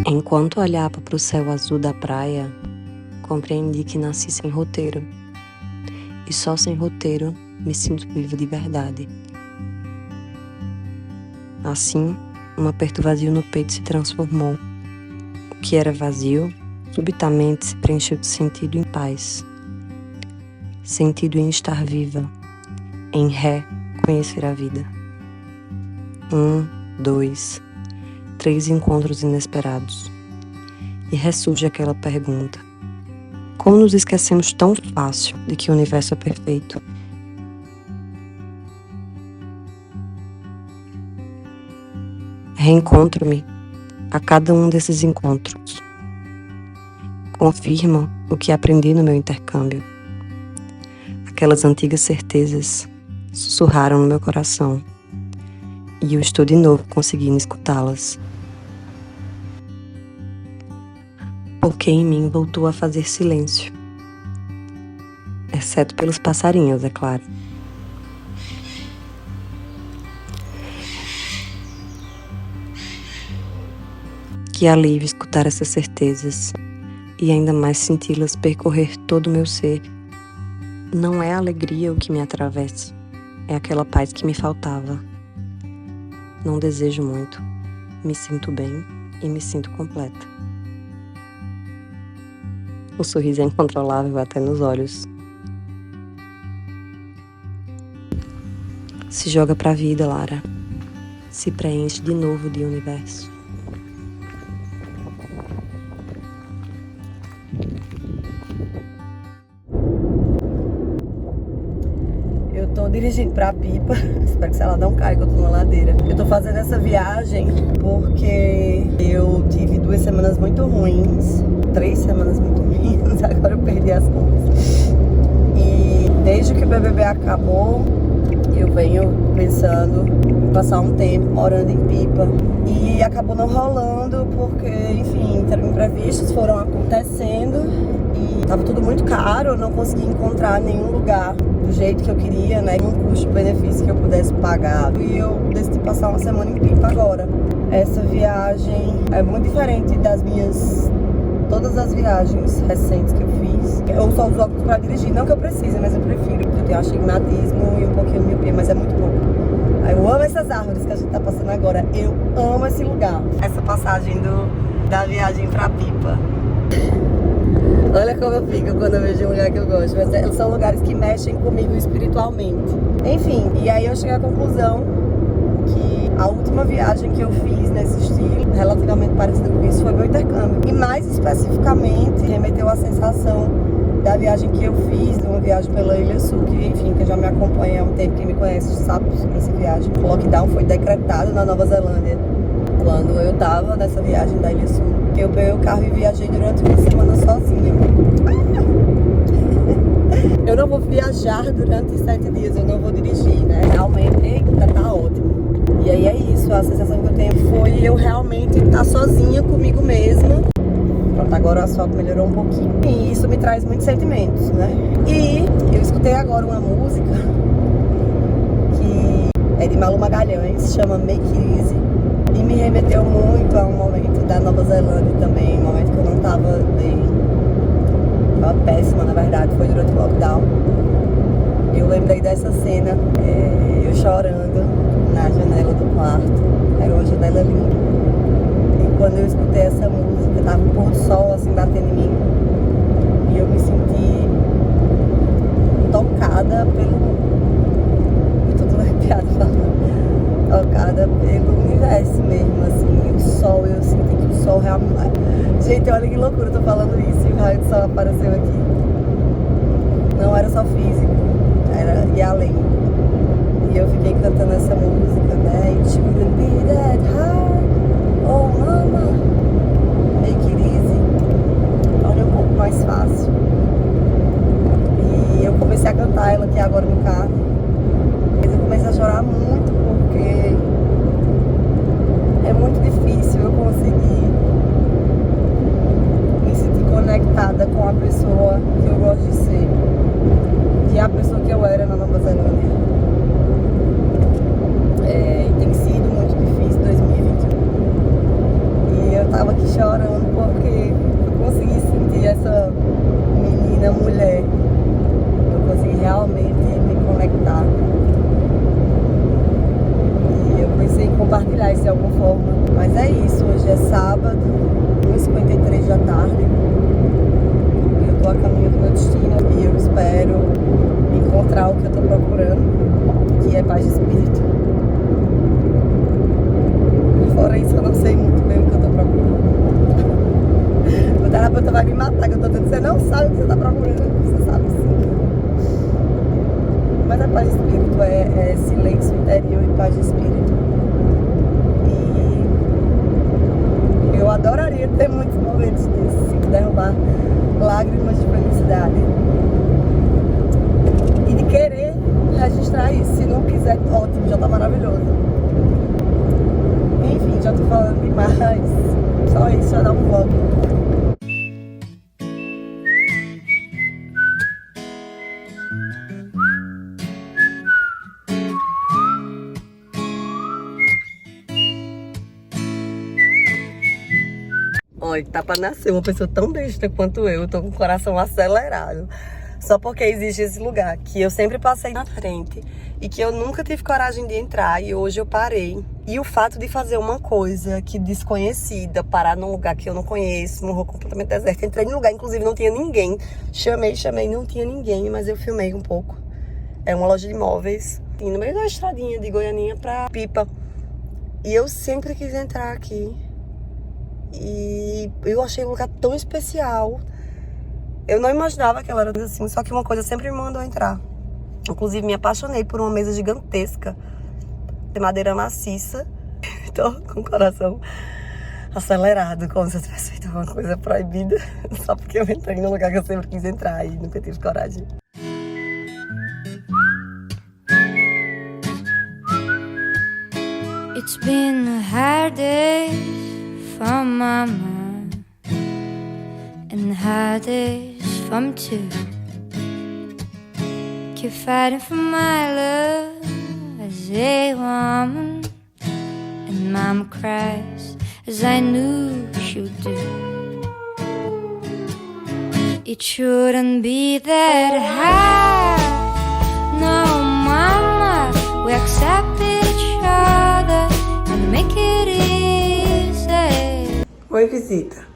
Enquanto olhava para o céu azul da praia, compreendi que nasci sem roteiro. E só sem roteiro me sinto viva de verdade. Assim, um aperto vazio no peito se transformou. O que era vazio, subitamente se preencheu de sentido em paz. Sentido em estar viva, em conhecer a vida. 1, 2, 3 encontros inesperados. E ressurge aquela pergunta: como nos esquecemos tão fácil de que o universo é perfeito? Reencontro-me a cada um desses encontros. Confirmo o que aprendi no meu intercâmbio. Aquelas antigas certezas sussurraram no meu coração e eu estou de novo conseguindo escutá-las. Porque em mim voltou a fazer silêncio, exceto pelos passarinhos, é claro. Que alívio escutar essas certezas e ainda mais senti-las percorrer todo o meu ser. Não é a alegria o que me atravessa, é aquela paz que me faltava. Não desejo muito, me sinto bem e me sinto completa. O sorriso é incontrolável até nos olhos. Se joga pra vida, Lara. Se preenche de novo de universo. Eu tô dirigindo pra Pipa. Espero que ela não caia, que eu tô numa ladeira. Eu tô fazendo essa viagem porque eu tive 2 semanas muito ruins. 3 semanas muito ruins. Agora eu perdi as contas. E desde que o BBB acabou, eu venho pensando em passar um tempo morando em Pipa. E acabou não rolando porque, enfim, imprevistos foram acontecendo. E tava tudo muito caro, eu não consegui encontrar nenhum lugar do jeito que eu queria, né? Um custo-benefício que eu pudesse pagar. E eu decidi passar uma semana em Pipa agora. Essa viagem é muito diferente das todas as viagens recentes que eu fiz. Eu só uso óculos pra dirigir, não que eu precise, mas eu prefiro, porque eu tenho astigmatismo e um pouquinho de miopia, mas é muito bom. Eu amo essas árvores que a gente tá passando agora, eu amo esse lugar. Essa passagem da viagem pra Pipa. Olha como eu fico quando eu vejo um lugar que eu gosto, mas são lugares que mexem comigo espiritualmente. Enfim, e aí eu cheguei à conclusão que a última viagem que eu fiz nesse estilo, relativamente parecida com isso, foi meu intercâmbio. E mais especificamente, remeteu à sensação da viagem que eu fiz, de uma viagem pela Ilha Sul, que enfim, que já me acompanha há um tempo, quem me conhece sabe sobre essa viagem. O lockdown foi decretado na Nova Zelândia, quando eu tava nessa viagem da Ilha Sul. Eu peguei o carro e viajei durante uma semana sozinha. Eu não vou viajar durante 7 dias, eu não vou dirigir, né? Realmente, eita, tá ótimo. E aí é isso, a sensação que eu tenho foi eu realmente estar sozinha comigo mesma. Pronto, agora o asfalto melhorou um pouquinho. E isso me traz muitos sentimentos, né? E eu escutei agora uma música que é de Malu Magalhães, chama Make It Easy. E me remeteu muito a um momento da Nova Zelândia também, um momento que eu não tava bem. Tava péssima, na verdade, foi durante o lockdown. Eu lembrei dessa cena, eu chorando na janela do quarto. Era uma janela linda. E quando eu escutei essa música, tava um pôr do sol assim batendo em mim. E eu me senti tocada pelo... Eu tô toda arrepiada falando. Tocada pelo universo mesmo, assim, o sol, eu senti que o sol realmente... Gente, olha que loucura, eu tô falando isso e o raio do sol apareceu aqui. Não era só físico, era ir além. E eu fiquei cantando essa música, né, It shouldn't be that hard, oh mama, make it easy, torne um pouco mais fácil. E eu comecei a cantar ela aqui agora no carro. Mas eu comecei a chorar muito porque é muito difícil eu conseguir me sentir conectada com a pessoa que eu gosto de ser, que é a pessoa que eu era na Nova Zelândia. E tem sido que eu tô dizendo, você não sabe o que você tá procurando, você sabe sim. Mas a paz de espírito é silêncio interior e paz de espírito. E eu adoraria ter muitos momentos desses, derrubar lágrimas de felicidade. E de querer registrar isso. Se não quiser, ótimo, já tá maravilhoso. Enfim, já tô falando demais. Só isso, já dá um vlog. Olha, tá pra nascer uma pessoa tão besta quanto eu. Tô com o coração acelerado. Só porque existe esse lugar que eu sempre passei na frente e que eu nunca tive coragem de entrar e hoje eu parei. E o fato de fazer uma coisa que desconhecida, parar num lugar que eu não conheço, num rua completamente deserto. Entrei num lugar, inclusive não tinha ninguém. Chamei, não tinha ninguém, mas eu filmei um pouco. É uma loja de móveis. E no meio da estradinha de Goianinha pra Pipa. E eu sempre quis entrar aqui. E eu achei um lugar tão especial. Eu não imaginava que ela era assim, só que uma coisa sempre me mandou entrar. Inclusive, me apaixonei por uma mesa gigantesca de madeira maciça. Tô com o coração acelerado, como se eu tivesse feito uma coisa proibida. Só porque eu entrei num lugar que eu sempre quis entrar e nunca tive coragem. It's been a hard day for mama and hard days from two. Keep fighting for my love as a woman, and mama cries as I knew she would do. It shouldn't be that hard. No, mama, we accept each other and make it easy. Oi, visita.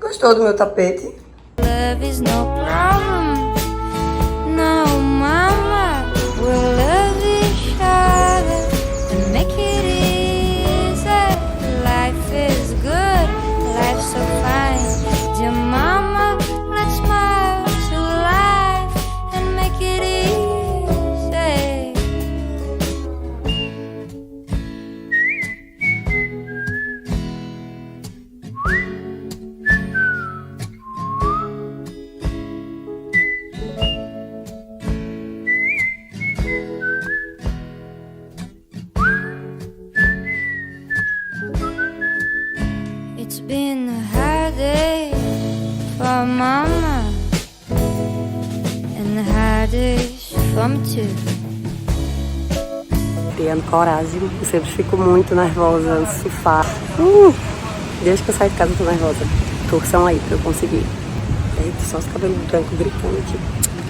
Gostou do meu tapete? Love is no problem. No, mama, we'll love each other and make it easy. Life is good, life's so fine. Dear mama, let's smile to life and make it easy. It's been a hard day for mama and hard days from two. Criando coragem. Eu sempre fico muito nervosa no sofá. Desde que eu saí de casa eu tô nervosa. Torção aí pra eu conseguir. Eita, só os cabelos brancos gritando aqui.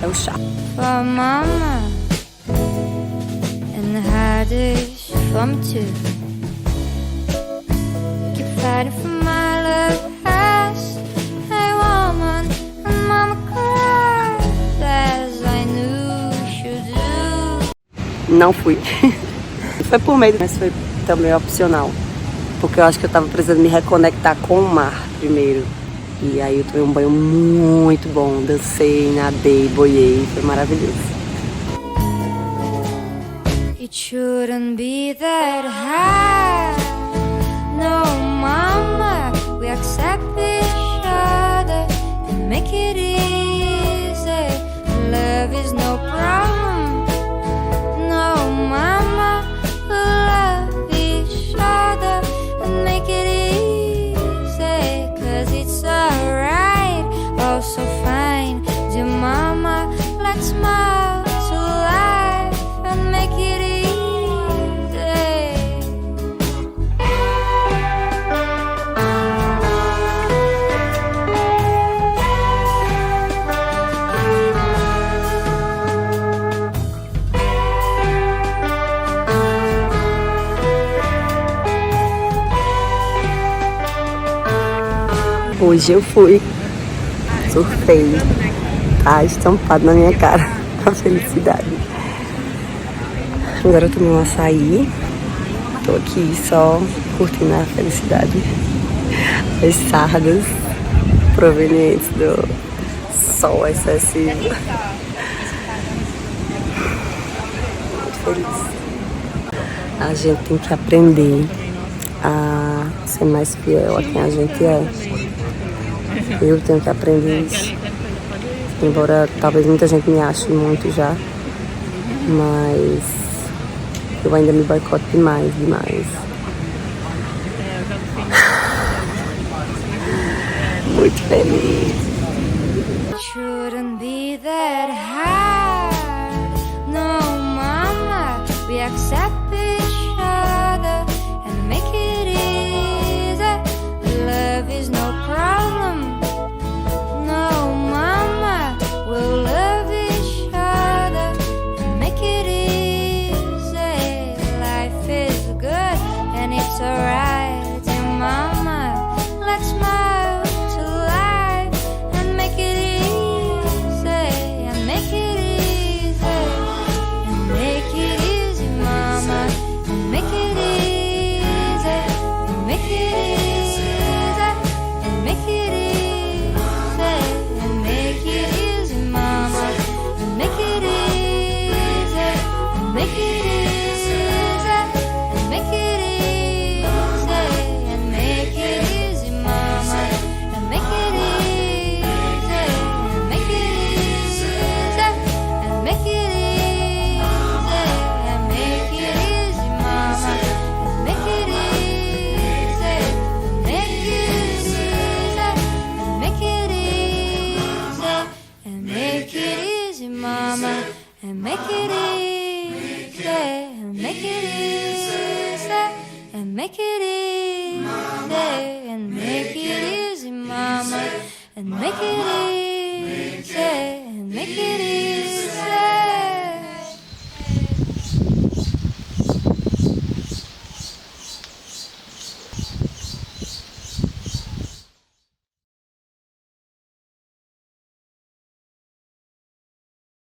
É o chá. For mama and hard days from two. Keep fighting for my love as a woman, and mama cried as I knew she'd do. Não fui. Foi por medo, mas foi também opcional. Porque eu acho que eu tava precisando me reconectar com o mar primeiro. E aí eu tomei um banho muito bom. Dancei, nadei, boiei. Foi maravilhoso. It shouldn't be that hard. No, mama, we accept each other and make it easy. Love is no problem. No, mama, we'll love each other and make it easy. 'Cause it's alright, oh so fine. Dear mama, let's smile to life and make it easy. Hoje eu fui, surfei, tá estampado na minha cara a felicidade. Agora eu tomei um açaí, tô aqui só curtindo a felicidade, as sardas. provenientes do sol excessivo. Muito feliz. A gente tem que aprender a ser mais fiel a quem a gente é. Eu tenho que aprender isso. Embora talvez muita gente me ache muito já, mas eu ainda me boicoto demais. Muito feliz. Shouldn't be that hard. No, mama, we accept each other and make it easy. Love is no problem. No, mama, we'll love each other and make it easy. Life is good and it's alright, and mama, let's smile to life and make it easy, and make it easy, and make it easy, mama, and make it easy, and make it easy, and make it easy, and make it easy, mama, and make it easy, and make it easy, and make it easy, and make it easy, mama, and make it easy, and make it easy, and make it easy, and make it easy, mama, and make it easy, and make it easy, and make it easy, and make it easy, mama, and make it easy, and make it easy, and make it easy, and make it easy, mama, and make it easy, and make it easy.